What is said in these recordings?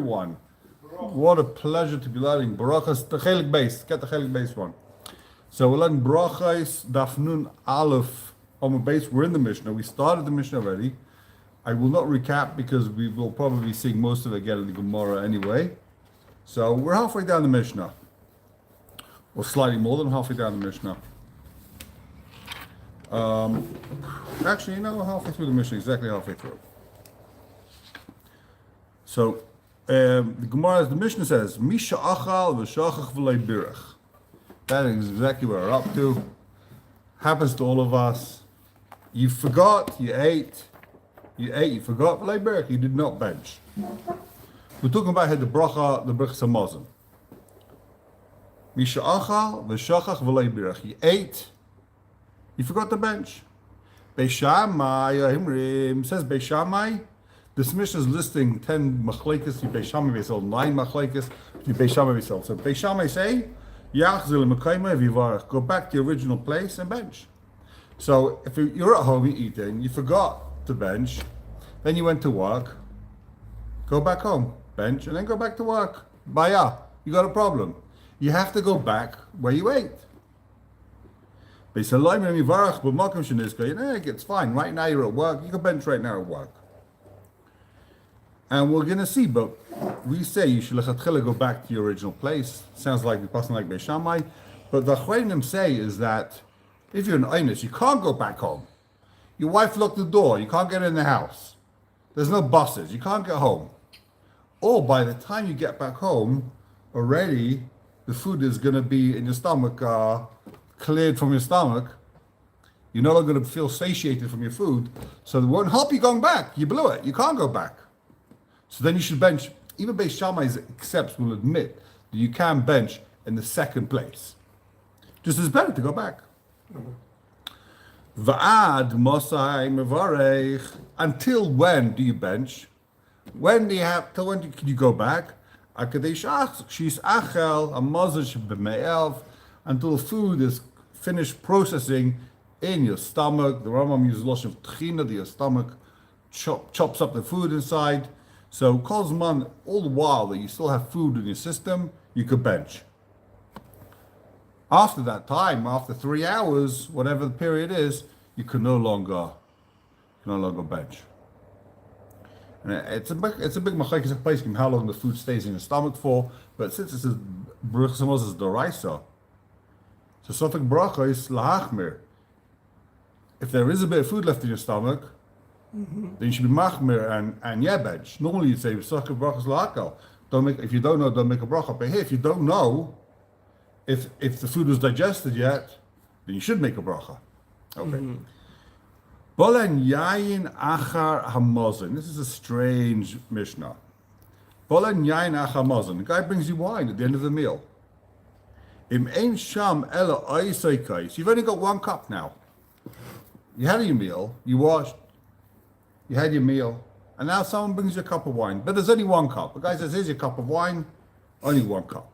everyone. What a pleasure to be learning Barachas, the Chelik base. Get the Chelik base one. So we're learning Barachas, Daf Nun Aleph, Amud base. We're in the Mishnah. We started the Mishnah already. I will not recap because we will probably be seeing most of it again in the gemorah anyway. So we're halfway down the Mishnah. Or slightly more than halfway down the Mishnah. Actually, halfway through the Mishnah, exactly halfway through. So, the Gemara, the Mishnah says, Misha achal v'shachach v'lei birach. That is exactly what we're up to. Happens to all of us. You forgot, you ate, you forgot v'lei birach, you did not bench. We're talking about here the bracha hamazon. Misha achal v'shachach v'lei birach. You ate, you forgot to bench. Beis Shammai, says Beis Shammai. This Mishnah is listing 10 machlekes, Beis Shammai Beisol, 9 machlekes, Beis Shammai Beisol. So Beis Shammai say, go back to your original place and bench. So if you're at home eating, you forgot to bench, then you went to work, go back home, bench, and then go back to work. Baya, you got a problem. You have to go back where you ate. It's fine. Right now you're at work, you can bench right now at work. And we're going to see, but we say you should go back to your original place. Sounds like the person like Beis Shammai. But the Achronim say is that if you're an Einus, you can't go back home. Your wife locked the door, you can't get in the house. There's no buses, you can't get home. Or by the time you get back home, already the food is going to be in your stomach, cleared from your stomach. You're no longer going to feel satiated from your food. So it won't help you going back. You blew it. You can't go back. So then you should bench. Even Beis Shammai accepts, will admit that you can bench in the second place. Just as better to go back. Va'ad mosai mevarech. Until when do you bench? When do you have? Till when can you go back? She's achel amazash b'me'elv. Until the food is finished processing in your stomach. The Rambam uses losh of tchina, that your stomach chops up the food inside. So, Kozman, all the while that you still have food in your system, you could bench. After that time, after 3 hours, whatever the period is, you can no longer bench. And it's a big machlekes place how long the food stays in your stomach for. But since it says Baruch Shemos is doraisa, so Sofek bracha is lahachmir. If there is a bit of food left in your stomach, then you should be machmir and bench. Normally you'd say Sofek bracha is lahakal. If you don't know, don't make a bracha. But here, if you don't know if the food was digested yet, then you should make a bracha. Okay. Bolen yayin achar hamazon. This is a strange Mishnah. Bolen yayin achar hamazon. The guy brings you wine at the end of the meal. Im ein sham ela oisaykais. You've only got 1 cup now. You had your meal, you washed, you had your meal, and now someone brings you a cup of wine. But there's only 1 cup. The guy says, here's your cup of wine, only 1 cup.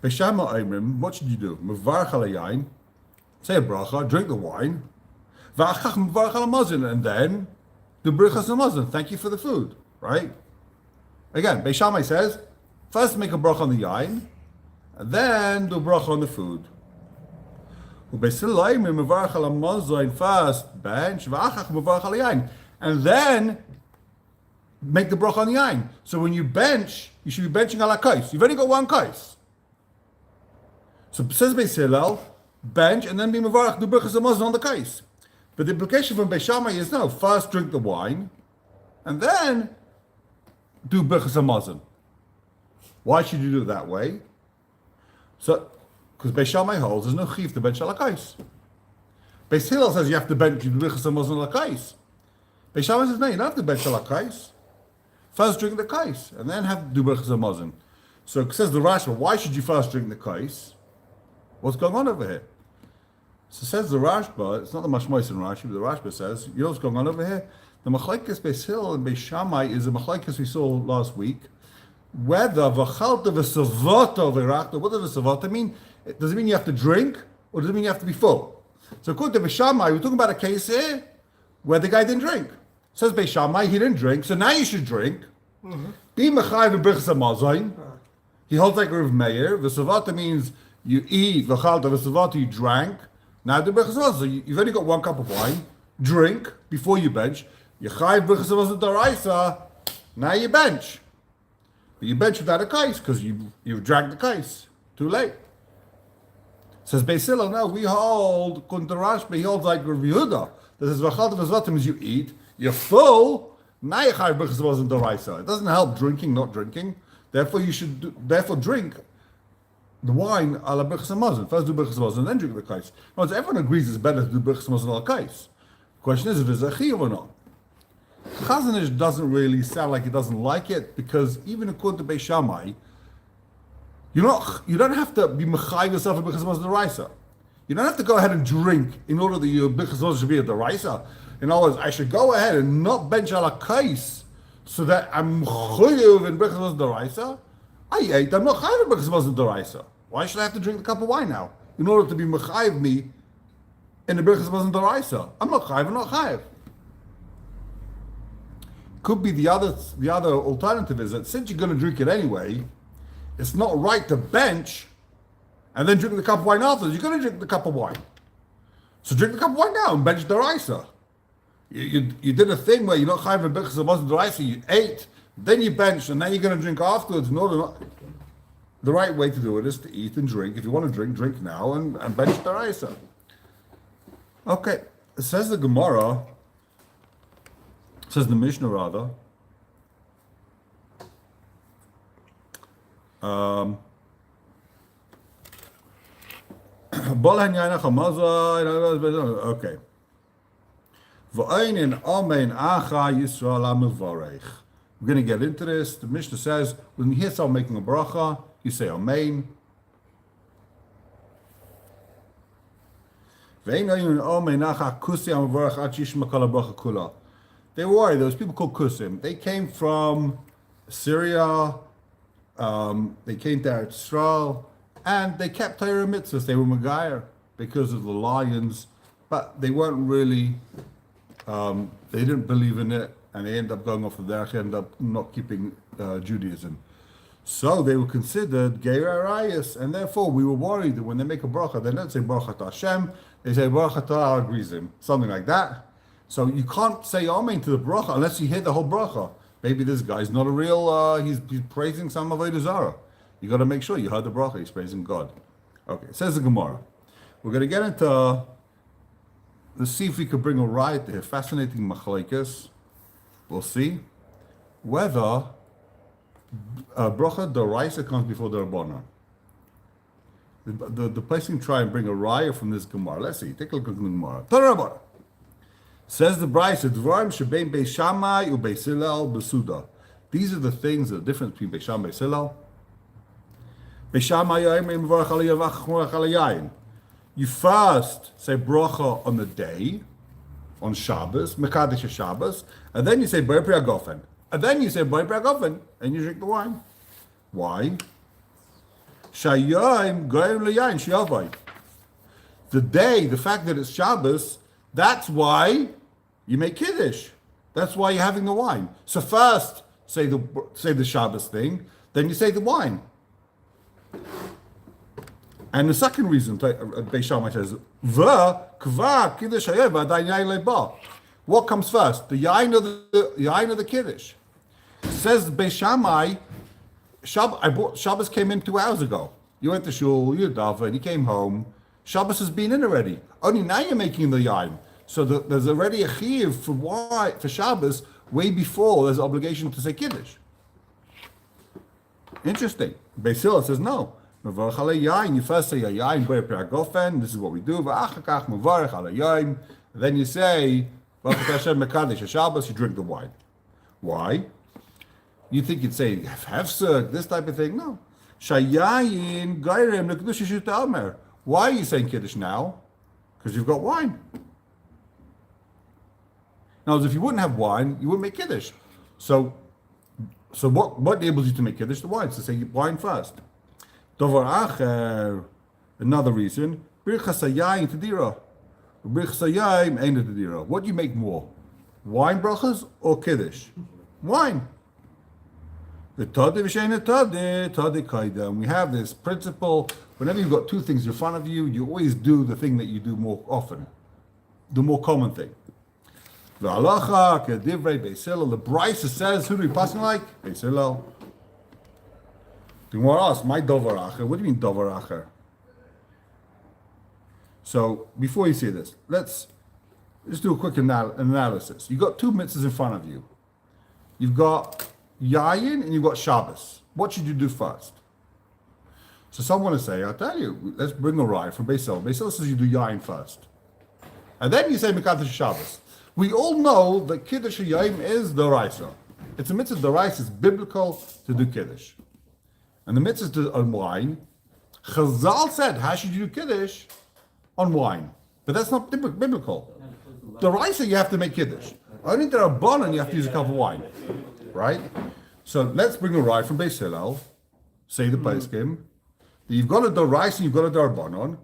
Beis Shammai Oimrim, what should you do? Mevarach al hayayin, say a bracha, drink the wine, v'achach mevarach al hamazon, and then do brichas hamazon. Thank you for the food, right? Again, Beis Shammai says, first make a bracha on the yayin, and then do bracha on the food. First bench, and then make the bracha on the yain. So when you bench, you should be benching ala kais. You've only got 1 kais. So it says Beis Hillel, bench and then be mevarach do brachas hamazon on the kais. But the implication from Beis Shammai is no. First drink the wine, and then do brachas hamazon. Why should you do it that way? So, because Beis Shammai holds there's no chiv to bench ala kais. Beis Hillel says you have to bench brachas hamazon ala kais. Beis Shammai says no, you don't have to bench ala kais. First drink the kais, and then have to do brachas hamazon. So it says the Rashba, why should you first drink the kais? What's going on over here? So says the Rashba, it's not the mashmois in Rashi, but the Rashba says, you know what's going on over here? The machlekes Beis Hillel and Beis Shammai is a machlekes we saw last week. Whether v'chalta v'savata v'rachta, what does v'savata mean? Does it mean you have to drink, or does it mean you have to be full? So according to Beis Shammai, we're talking about a case here where the guy didn't drink. Says Beis Shammai, he didn't drink, so now you should drink, He holds like Rav Meir. V'savata means you eat. V'chalta v'savata, you drank. Now the b'chas hamazon. So you've only got one cup of wine. Drink before you bench. You chayv b'chas hamazon daraisa. Now you bench. But you bench without a kais because you've drank the kais. Too late. Says Beis Hillel, no, we hold Kuntarashbe, he holds like Rav Yehuda. That says v'chalta v'savata means you eat. You're full. Now you chayv b'chas hamazon daraisa. It doesn't help drinking, not drinking. Therefore, you should drink the wine a la b'chas hamazon. First do b'chas hamazon, then drink the kais. No, everyone agrees it's better to do b'chas hamazon al kais. The question is if there's a chiyuv or not. Chazon Ish doesn't really sound like he doesn't like it because even according to Beis Shammai, you don't have to be mechayiv yourself a b'chas hamazon deraisa. You don't have to go ahead and drink in order that your b'chas hamazon should be a deraisa. In other words, I should go ahead and not bench a la kais so that I'm chayiv in b'chas hamazon deraisa. I ate, I'm not chayiv in b'chas hamazon deraisa. Why should I have to drink the cup of wine now in order to be mechayiv me in the b'chas hamazon deraisa? I'm not chayiv, I'm not chayiv. Could be the other alternative is that since you're going to drink it anyway, it's not right to bench and then drink the cup of wine afterwards. You're going to drink the cup of wine. So drink the cup of wine now and bench deraisa. You did a thing where you're not chayiv in b'chas hamazon deraisa, you ate, then you bench, and then you're going to drink afterwards. The right way to do it is to eat and drink. If you want to drink, drink now and bench deraisa. Okay, it says the gemorah, says the Mishnah rather. Okay. We're going to get into this. The Mishnah says, when you hear someone making a bracha, you say Amen. They were worried. There was people called Kusim. They came from Syria. They came to Eretz Yisrael, and they kept Torah mitzvahs. They were Megayer because of the lions, but they weren't really. They didn't believe in it, and they ended up going off of there. They ended up not keeping Judaism. So they were considered Geir Arayas, and therefore we were worried that when they make a bracha, they don't say bracha to Hashem, they say bracha to our Grizim, something like that. So you can't say Amen to the bracha unless you hear the whole bracha. Maybe this guy's not a real, he's praising some Avodah Zarah. You got to make sure you heard the bracha, he's praising God. Okay, it says the Gemara. We're going to get into, let's see if we could bring a riot here. Fascinating machlekes. We'll see whether bracha d'oraisa comes before the Rabbana. The place can try and bring a riot from this Gemara. Let's see. Take a look at the Gemara. Torah. Says the Brisa, Dvarim shebein Beis Shammai u Beis Hillel besuda. These are the things, the difference between Beis Shammai and Beis Hillel. Beis Shammai yoyim mevarach aliyah v'achmorach alayayin. You first say bracha on the day, on Shabbos, Mekadesh Shabbos, and then you say Bar Pri Hagofen. And then you say Bar Pri Hagofen, and you drink the wine. Why? Shayim goyim leyayin shiavai. The day, the fact that it's Shabbos, that's why you make Kiddush. That's why you're having the wine. So first say the Shabbos thing, then you say the wine. And the second reason, Beis Shammai says, what comes first, the yain or the Kiddush? Says Beis Shammai, Shabbos came in 2 hours ago. You went to shul, you daven, and you came home. Shabbos has been in already. Only now you're making the yain. So there's already a chiyuv for Shabbos way before there's an obligation to say Kiddush. Interesting. Beis Hillel says no. You first say yain Bar Pri Hagofen. This is what we do. Then you say Mekadesh Shabbos. You drink the wine. Why? You think you'd say hefsek, this type of thing? No. Shayayin gairem lekdush yishut almer. Why are you saying Kiddush now? Because you've got wine. Now, if you wouldn't have wine, you wouldn't make Kiddush. So what enables you to make Kiddush? The wine. So say wine first. Dovar acher, another reason. Birchas hayayin tedira. Birchas hayayim ain't tedira. What do you make more? Wine brachas or Kiddush? Wine. We have this principle. Whenever you've got two things in front of you, you always do the thing that you do more often, the more common thing. The halacha kedivrei Beis Hillel. The Brisa says, who do we passing like? Beis Hillel. The gemorah asks, my dover acher. What do you mean dover acher? So before you see this, let's do a quick analysis. You've got two mitzvahs in front of you. You've got Yayin and you've got Shabbos. What should you do first? So someone will say, I'll tell you, let's bring a rye from Beis Hillel. Beis Hillel says you do Yayin first. And then you say Mekadosh Shabbos. We all know that Kiddush Yayin is Doraisa. It's a mitzvah Doraisa. It's biblical to do Kiddush. And the mitzvah is on wine. Chazal said, how should you do Kiddush? On wine. But that's not biblical. Doraisa, you have to make Kiddush. Only the Rabbanan, you have to use a cup of wine. Right? So let's bring a rye from Beis Hillel. Say the Peskim. You've got a Doraisa and you've got a Darbanon.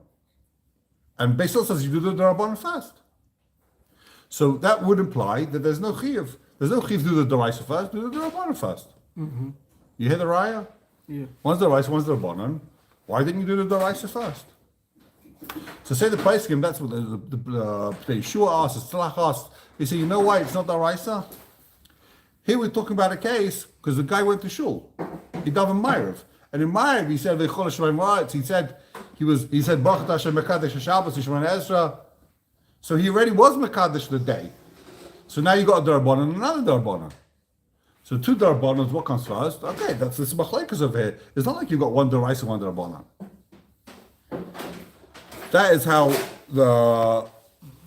And Beis Hillel says you do the Darbanon first. So that would imply that there's no chiyuv. There's no chiyuv to do the Doraisa first, do the Darbanon first. Mm-hmm. You hear the raya? Yeah. One's the Doraisa, one's the Darbanon. Why didn't you do the Doraisa first? So say the Peskim, that's what the Yeshua asked, the Tzlach asked. He said, you know why it's not Doraisa? Here we're talking about a case because the guy went to shul. He davened Ma'ariv. And in Ma'ariv, he said, he said, Baruch Hashem Mekadesh Shabbos Yishman Ezra. So he already was Mekadesh the day. So now you got a Darbanan and another Darbanan. So two Darbanans, what comes first? Okay, that's this machlekes over here. It's not like you've got one Doraisa, one Darbanan. That is how the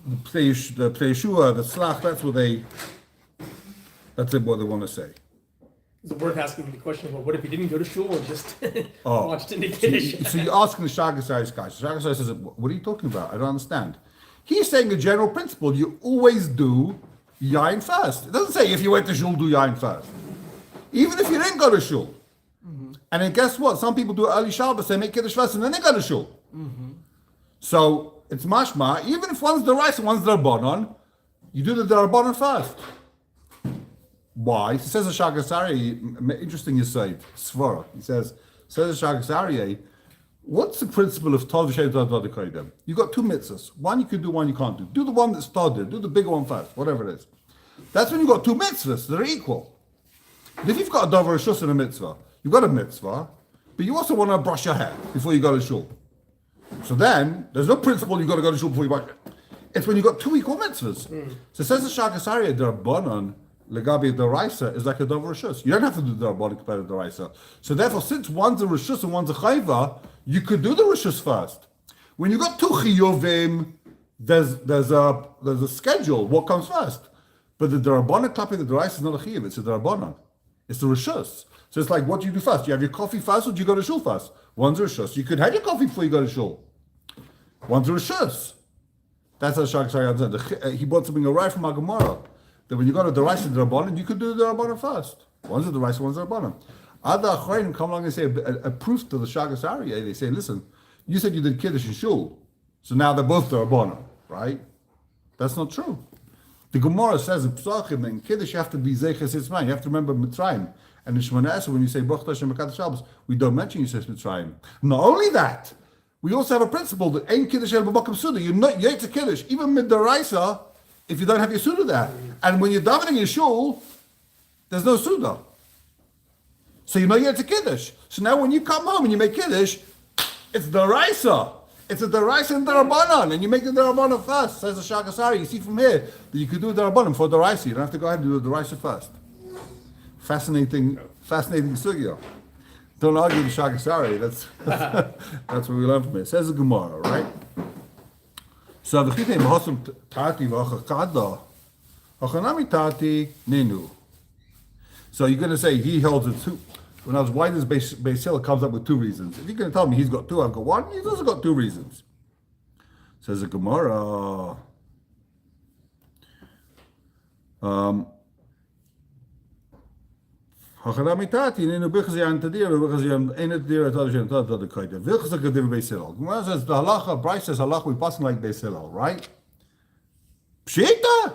Yeshua, the Tzlach, that's what they want to say. It's worth asking the question, well, what if he didn't go to shul and just watched in the Kiddush? So you're asking the Shagasari's guy. So Shagasari says, what are you talking about? I don't understand. He's saying a general principle. You always do Yain first. It doesn't say if you went to shul, do Yain first. Even if you didn't go to shul. Mm-hmm. And then guess what? Some people do early Shabbos, they make Kiddush first, and then they go to shul. Mm-hmm. So it's mashma. Even if one's the rice and one's the Rabbanon, you do the Rabbanon first. Why? He says the Shagasari, interesting you say, Svara. He says the Shagasari, what's the principle of Tov Shem Tov Koydem? You got two mitzvahs. One you can do, one you can't do. Do the one that's started, do the bigger one first, whatever it is. That's when you got two mitzvahs, they're equal. But if you've got a Dover Shus and a mitzvah, you've got a mitzvah, but you also want to brush your hair before you go to shul. So then, there's no principle you've got to go to shul before you brush your hair. It's when you've got two equal mitzvahs. So it says the Shagasari, the Rabbanon, Legabi Doraisa is like a Dover Rishus. You don't have to do the Rabbanon compared to Doraisa. So therefore, since one's a Rishus and one's a Chayva, you could do the Rishus first. When you got two Chiyuvim, there's a schedule. What comes first? But the Rabbanon clapping the Doraisa is not a Chiyuv. It's a Rabbanon. It's the Rishus. So it's like, what do you do first? You have your coffee first, or do you go to shul first? One's a Rishus. You could have your coffee before you go to shul. One's a Rishus. That's how Shak understand. He brought something right from gemorah. That when you go to the rice and the Rabbanon, you could do the Rabbanon first. One's the rice, one's the Rabbanon. Other Achronim come along and say a proof to the Shagas Aryeh. They say, listen, you said you did Kiddush and Shul, so now they're both the Rabbanon, right? That's not true. The gemorah says in Psachim that in Kiddush you have to be Zeiches Yitzman. You have to remember Mitzrayim. And in Shemona Esrei, when you say Baruch Hashem Mekadosh Shabbos, we don't mention you says Mitzrayim. Not only that, we also have a principle that Ein Kiddush El B'Makom Suda. You're not Yetz a Kiddush, even Midaraisa, if you don't have your Suda there. And when you're davening in shul, there's no Suda. So you know you're a Kiddush. So now when you come home and you make Kiddush, it's Daraisa. It's a Daraisa and Darabanan. And you make the Darabanan first. Says the Shagasari. You see from here that you could do Darabanan for Daraisa. You don't have to go ahead and do the Daraisa first. Fascinating sugya. Don't argue with Shagasari. That's what we learn from it. It says the gemorah, right? So the chitei mahosum tati v'achakada achanami tati nenu. So you're going to say he holds it two. When I was why does Beis Hillel comes up with two reasons? If you're going to tell me he's got two, I've got one. He's also got two reasons. Says the gemorah. Achanami tati nenu b'chaz yan tadir b'chaz yan ein tadir atad shem tad tad kaita v'chaz akadim Beis Hillel. Gemara says the halacha. Bryce says halacha we passing like Beis Hillel, right? Pshita.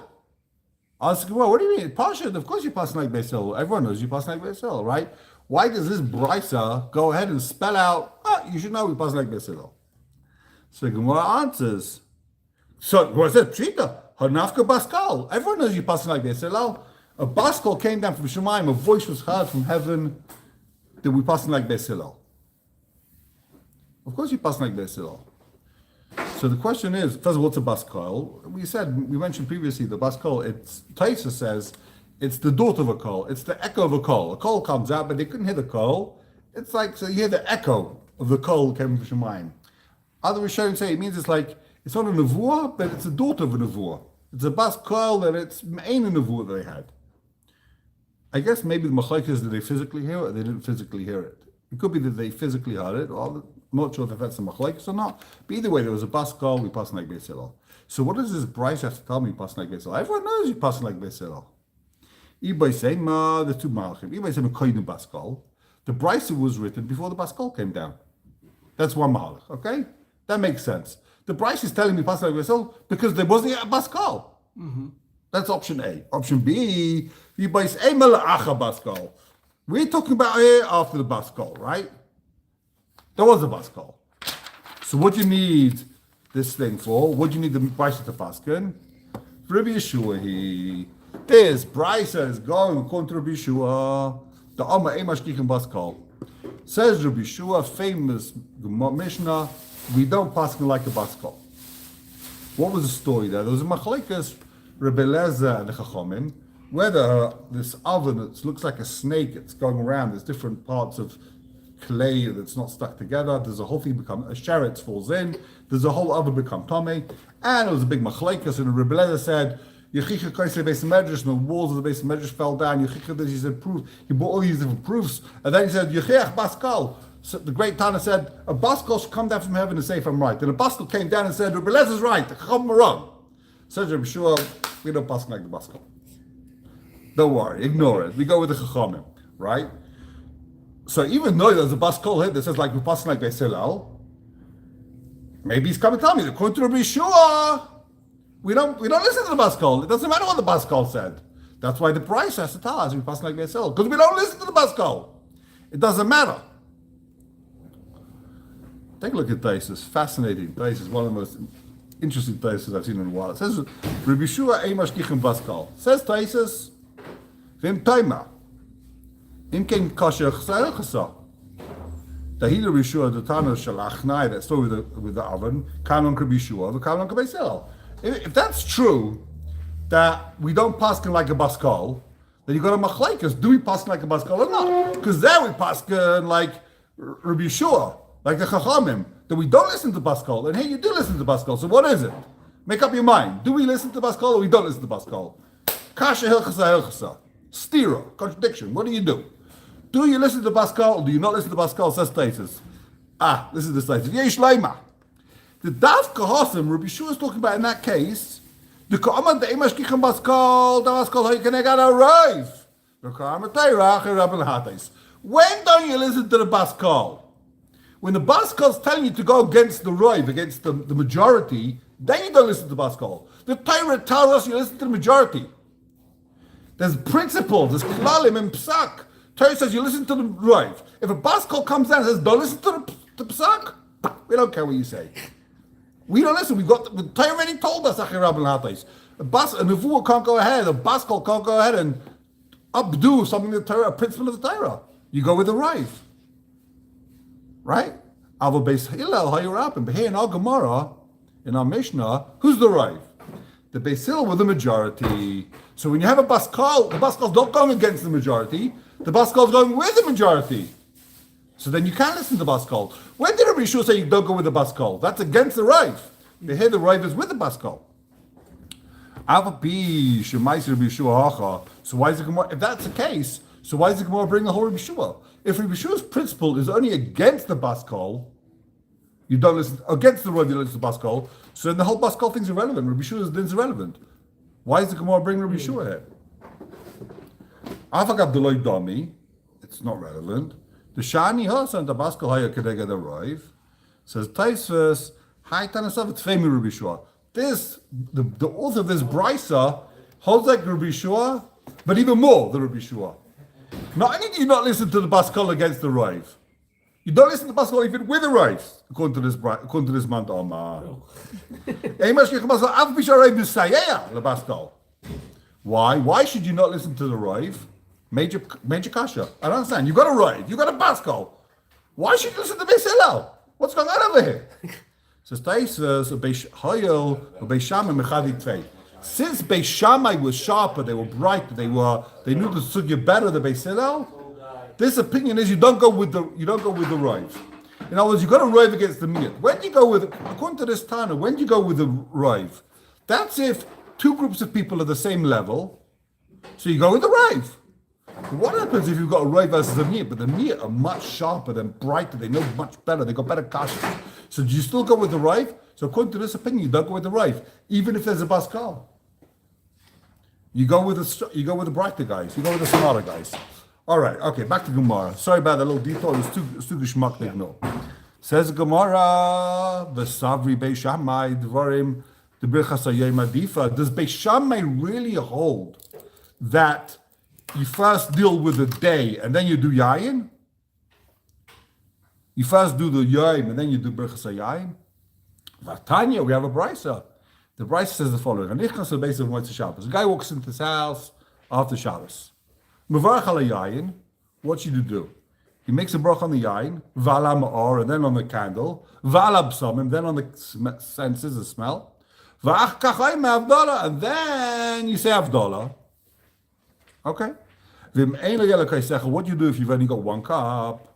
Ask, well, what do you mean? Pasha, of course you're passing like Beis Hillel. Everyone knows you passing like Beis Hillel, right? Why does this brisa go ahead and spell out, you should know we pass like Beis Hillel? So Gemara answers. So Gemara says, Pshita, Hanafka Baskal. Everyone knows you're passing like Beis Hillel. A Baskal came down from Shemaim, a voice was heard from heaven that we're passing like Beis Hillel. Of course you're passing like Beis Hillel. So the question is, first of all, what's a Baskal? We mentioned previously, the Baskal, Taisa says, it's the daughter of a call. It's the echo of a call. A call comes out, but they couldn't hear the call. It's like, so you hear the echo of the call coming from Shemaim. Other Rishonim say it means it's not a nevuah, but it's a daughter of a nevuah. It's a bas kol that it's ain't a nevuah that they had. I guess maybe the machlokes is that they physically hear it or they didn't physically hear it. It could be that they physically heard it, or I'm not sure if that's the machlokes or not. But either way, there was a bas kol, we passing like Beis Hillel. So what does this Bryce have to tell me passing like Beis Hillel? Everyone knows you're passing like Beis Hillel. Ibay say, there's two malachim. Ibay say, Mekoydim bas kol. The Bryce was written before the bas kol came down. That's one mahalach, okay? That makes sense. The Bryce is telling me passing like Beis Hillel because there wasn't yet a bas kol. That's option A. Option B, Ibay say, Mela'acha bas kol. We're talking about here after the bas kol, right? There was a bas kol. So what do you need this thing for? What do you need the Bryce to paskin? Rabbi Yeshua, this Bryce is going according to Rabbi Yeshua. The Amma Emashkichem bas kol. Says Rabbi Yeshua, famous Mishnah, we don't paskin like a bas kol. What was the story there? There was a machlekes, Rebbe Lezer and the Chachamim, whether this oven that looks like a snake, it's going around, there's different parts of clay that's not stuck together, there's a whole thing become, a sheretz falls in, there's a whole oven become tummy, and it was a big machlekes, and Rebbe Lezer said, Yechicha Kaisei Beis Medrash, and the walls of the Beis Medrash fell down, Yechicha, he said, proof, he brought all these different proofs, and then he said, Yechiach Baskal. So the great Tana said, a Baskal should come down from heaven and say if I'm right. And a Baskal came down and said, Rebbe Lezer's right, the Chacham are wrong. Says Rebbe Yeshua, we don't pass like the Baskal. Don't worry, ignore it. We go with the Chachamim, right? So even though there's a Baskal here that says like we pass like Beis Hillel, maybe he's coming to tell me that according to Rebbe Yeshua, we don't listen to the Baskal. It doesn't matter what the Baskal said. That's why the price has to tell us we pass like Beis Hillel, because we don't listen to the Baskal. It doesn't matter. Take a look at Taisus. Fascinating. Taisus, one of the most interesting Taisus I've seen in a while. It says, Rabbi Yeshua Eimashkichem Baskal. Says Taisus, Vim Taima. Im Ken Kasher Chsayel Chasa. Tahila Rabbi Yeshua, the Tana Shalachnai, that story with the oven, Kanon Rabbi Yeshua, the Kanon Beis Hillel. If that's true, that we don't paskin like a Baskal, then you got a machlekes. Do we paskin like a Baskal or not? Because there we paskin like Rabbi Yeshua. Like the Chachamim, that we don't listen to Baskal, and hey, you do listen to Baskal, so what is it? Make up your mind. Do we listen to Baskal or we don't listen to Baskal? Kasha hilchasa hilchasa. Stira, contradiction. What do you do? Do you listen to Baskal or do you not listen to Baskal? Says Taisus. This is the Taisus. Yesh leima. The Dav Kahasim, Rabbi Yeshua is talking about in that case, the Ka'amad the Emashkichem Baskal, the Baskal Ha'ikanegad arrive. The Ka'amad Teirach, Rabbi Hatais. When don't you listen to the Baskal? When the Baskal is telling you to go against the Roiv, against the majority, then you don't listen to Baskal. The Torah tells us you listen to the majority. There's principles, there's klalim and psak. Torah says you listen to the Roiv. If a Baskal comes down and says, don't listen to the psak, we don't care what you say. We don't listen. The Torah already told us, a Nevuah can't go ahead, a Baskal can't go ahead and updo something the Torah, a principle of the Torah. You go with the Roiv. Right? Ava Beis Hillel Hayurapim. But here in our gemorah, in our Mishnah, who's the Rav? The Beis Hillel were the majority. So when you have a Baskal, the Baskal's not going against the majority. The Baskal's going with the majority. So then you can't listen to Baskal. When did Rabbi Yeshua say you don't go with the Baskal? That's against the Rav. But here the Rav is with the Baskal. Ava Pi Shemaisi Rabbi Yeshua Hacha. So why is the gemorah? If that's the case, so why is the gemorah bring the whole Rabbi Yeshua? If Rabbi Yeshua's principle is only against the Baskal, you don't listen, against the Rav, you listen to Baskal, so then the whole Baskal thing's irrelevant. Rabbi Yeshua's thing's irrelevant. Why is the Gemara bring Rabbi Yeshua here? Afagab Deloy Domi, it's not relevant. The Shani Hasan, the Baskal Haya Kedega the Rav, says Taisvus, Hai Tanasav, it's famous Rabbi Yeshua. This, the author of this Brisa holds like Rabbi Yeshua, but even more than Rabbi Yeshua. Not only do you not listen to the Baskol against the Rive, you don't listen to the Baskol even with the Rive, according to this man. Why? Why should you not listen to the Rive? Major kasha. I don't understand. You got a Rive, you got a Baskol. Why should you listen to Beis Hillel? What's going on over here? Since Beis Shammai was sharper, they were brighter, they knew the sugya better than Beis Hillel. This opinion is you don't go with the Rive. In other words, you got a Rive against the Miyat. When do you go with, according to this Tana, when do you go with the Rive? That's if two groups of people are the same level, so you go with the Rive. What happens if you've got a Rive versus a Miyat, but the Miyat are much sharper, they're brighter, they know much better, they got better kasha. So do you still go with the Rive? So according to this opinion, you don't go with the Rive, even if there's a Baskal. You go with the brighter guys, you go with the smarter guys. All right, okay, back to Gemara. Sorry about that little detour, it's too geschmack to ignore. Says Gemara, V'savri Beis Shammai Dvarim D'Brichas Hayom Adifa. Does Beis Shammai really hold that you first deal with the day and then you do yayin? You first do the yayin and then you do Brichas Hayom? Vatanya, we have a brisa. The brisa says the following: a guy walks into his house after Shabbos. Mevarach al yayin. What should you do? He makes a brach on the yayin, v'ala ma'or, and then on the candle, v'ala b'samim, then on the senses, the smell, v'ach kachayim avdala, and then you say avdala. Okay. What do you do if you've only got one cup?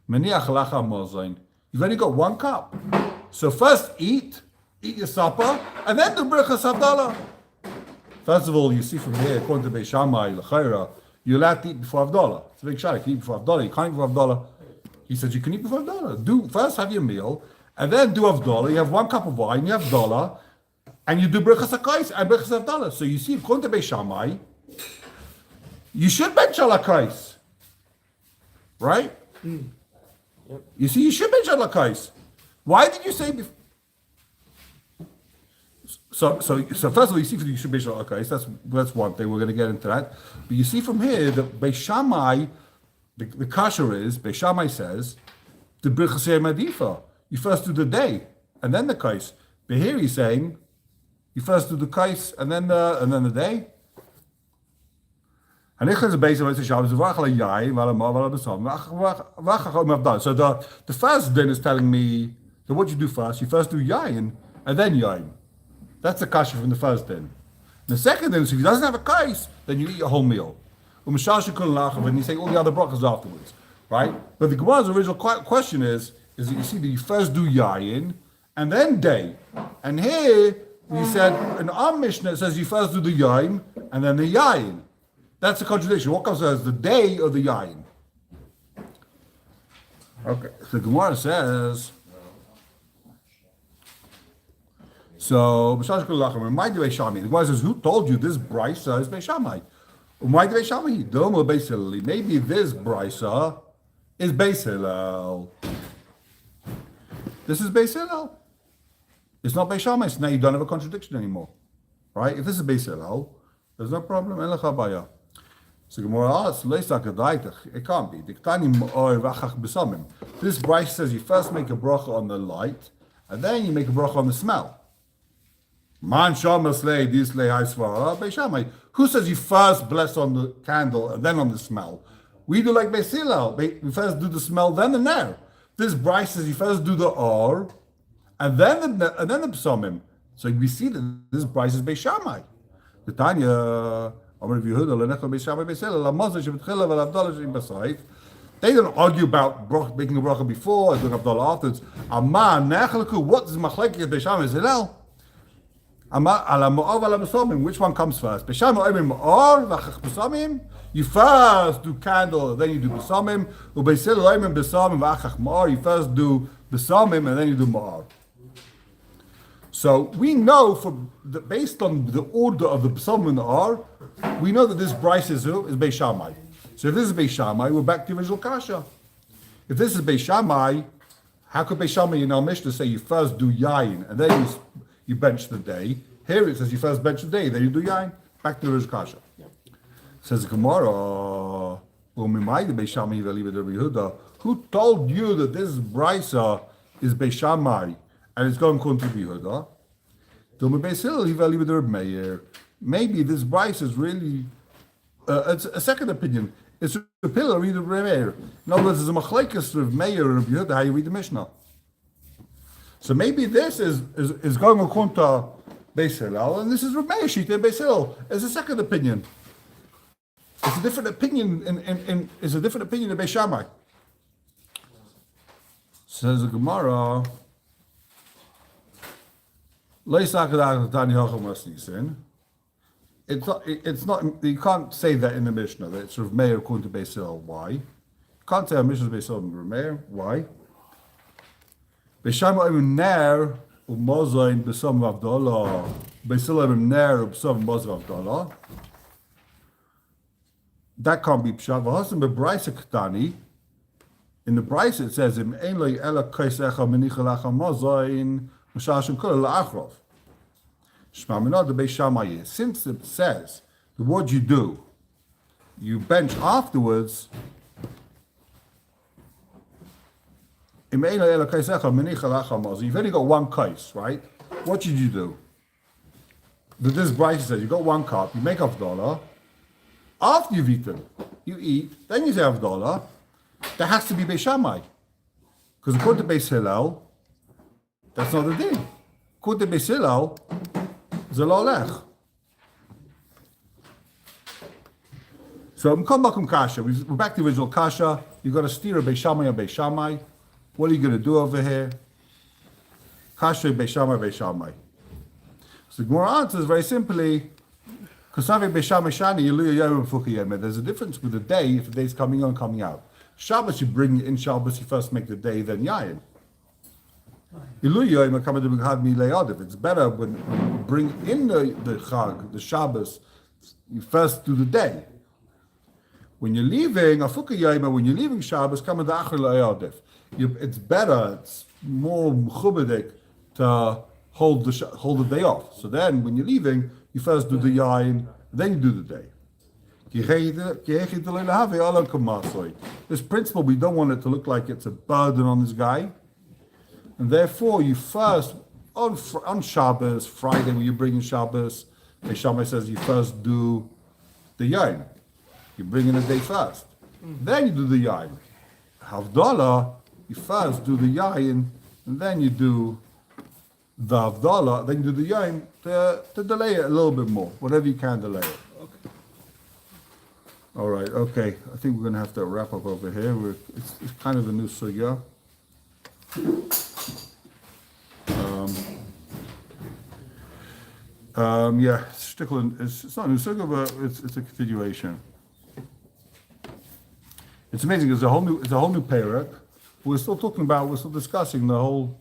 You've only got one cup. So first eat your supper, and then do brachas avdala. First of all, you see from here, according to Beis Shammai, l'chayra, you're allowed to eat before avdala. It's a big shot. You can eat before avdala. You can't eat before avdala. He says you can eat before avdala. First have your meal, and then do avdala. You have one cup of wine, you have avdala, and you do brachas hakais and brachas avdala. So you see, according to Beis Shammai, you should bench al hakais, right? Yep. You see, you should bench al hakais. Why did you say before? So first of all, you see from you should bench al hakais. That's one thing. We're going to get into that. But you see from here that Beis Shammai, the kasher is Beis Shammai says the brichas adifa. You first do the day and then the kais. But here he's saying you first do the kais and then the day. So the first din is telling me that what you do first, you first do yayin and then yayin. That's the kasha from the first din. The second din is if he doesn't have a kais, then you eat your whole meal. And you say all the other brachas afterwards, right? But the Gemara's original question is that you see that you first do yayin and then day. And here we said in our Mishnah it says you first do the yayin and then the yayin. That's a contradiction. What comes as the day or the yayin? Okay. So the Gemara says. So the Gemara says, who told you this brisa is Beis Shammai? Maybe this brisa is Beis Hillel. This is Beis Hillel. It's not Beis Shammai. So now you don't have a contradiction anymore, right? If this is Beis Hillel, there's no problem. So Gemara asks, it can't be. This brayso says you first make a bracha on the light, and then you make a bracha on the smell. Who says you first bless on the candle and then on the smell? We do like Beis Hillel. We first do the smell, then the ner. This brayso says you first do the or, and then the psamim. So we see that this brayso is Beis Shammai. The Tanya. They don't argue about making a bracha before and doing Abdullah afterwards. What is machlekes Beis Shammai and Hillel? Which one comes first? You first do candle, then you do besamim. You first do besamim and then you do ma'ar. So we know based on the order of the besamim and the ar, we know that this brayso is Beis Shammai. So if this is Beis Shammai, we're back to the original kasha. If this is Beis Shammai, how could Beis Shammai in our Mishnah say you first do yayin and then you bench the day? Here it says you first bench the day, then you do yayin. Back to the original kasha. Says the Gemara, Who told you that this brisa is Beishamai and it's going to be Yehuda? Maybe this brisa is really it's a second opinion. It's a pillar read of Reb Meir. In other words, there's a machlekes of Meir and Yehuda how you read the Mishnah. So maybe this is going according to Beis Hillel, and this is Reb Meir Shita and Beis Hillel. It's a second opinion. It's a different opinion in it's a different opinion in Beis Shammai. Says the Gemara. It's not. You can't say that in the Mishnah that it's Reb Meir according to Beis Hillel. Why? You can't say a Mishnah is Beis Hillel and Reb Meir. Why? Beis Shammai ner u'mozayin b'sam avdala. Beis Hillel ner u'b'sam mozayin avdala. That can't be pshat. V'hasim b'brayse ketani. In the brayse it says im ein lo ela kaisecha menicha lacha mozayin m'shashem kol la'achrov. Shma minah the Beis Shammai. Since it says the what you do, you bench afterwards. You've only got one case, right? What should you do? This brayse says you got one cup, you make $1. After you've eaten, you eat, then you say $1. That has to be Beis Shammai. Because according to Beis Hillel, that's not the thing. According to Beis Hillel, it's a lolech. So M'kom Kasha, we're back to the original Kasha. You've got to steer a Beis Shammai or Beis Shammai. What are you going to do over here? Kasha Beis Shammai, Beis Shammai. So the gemorah answers very simply, there's a difference with the day if the day's coming on, coming out. Shabbos, you bring it in Shabbos, you first make the day, then yayin. It's better when you bring in the Chag, the Shabbos, you first do the day. When you're leaving, when you're leaving Shabbos, come with the Achar Le'adif. It's better, it's more mechubadik to hold the day off. So then, when you're leaving, you first do the yain, then you do the day. This principle, we don't want it to look like it's a burden on this guy. And therefore, you first, on Shabbos, Friday, when you bring in Shabbos, the Shammai says you first do the yain. You bring in a day first. Then you do the yain. Havdalah, you first do the yain, and then you do the Havdalah, then you do the yain to delay it a little bit more, whatever you can delay it. Okay. All right, okay. I think we're going to have to wrap up over here. It's kind of a new sugya. Yeah, it's not a new sugya, but it's a continuation. It's amazing. It's a whole new parak. We're still discussing the whole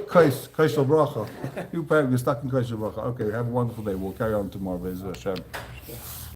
Kais Shel Bracha. New parak, we're stuck in Kais Shel Bracha. Okay, have a wonderful day. We'll carry on tomorrow. Be'ez Hashem.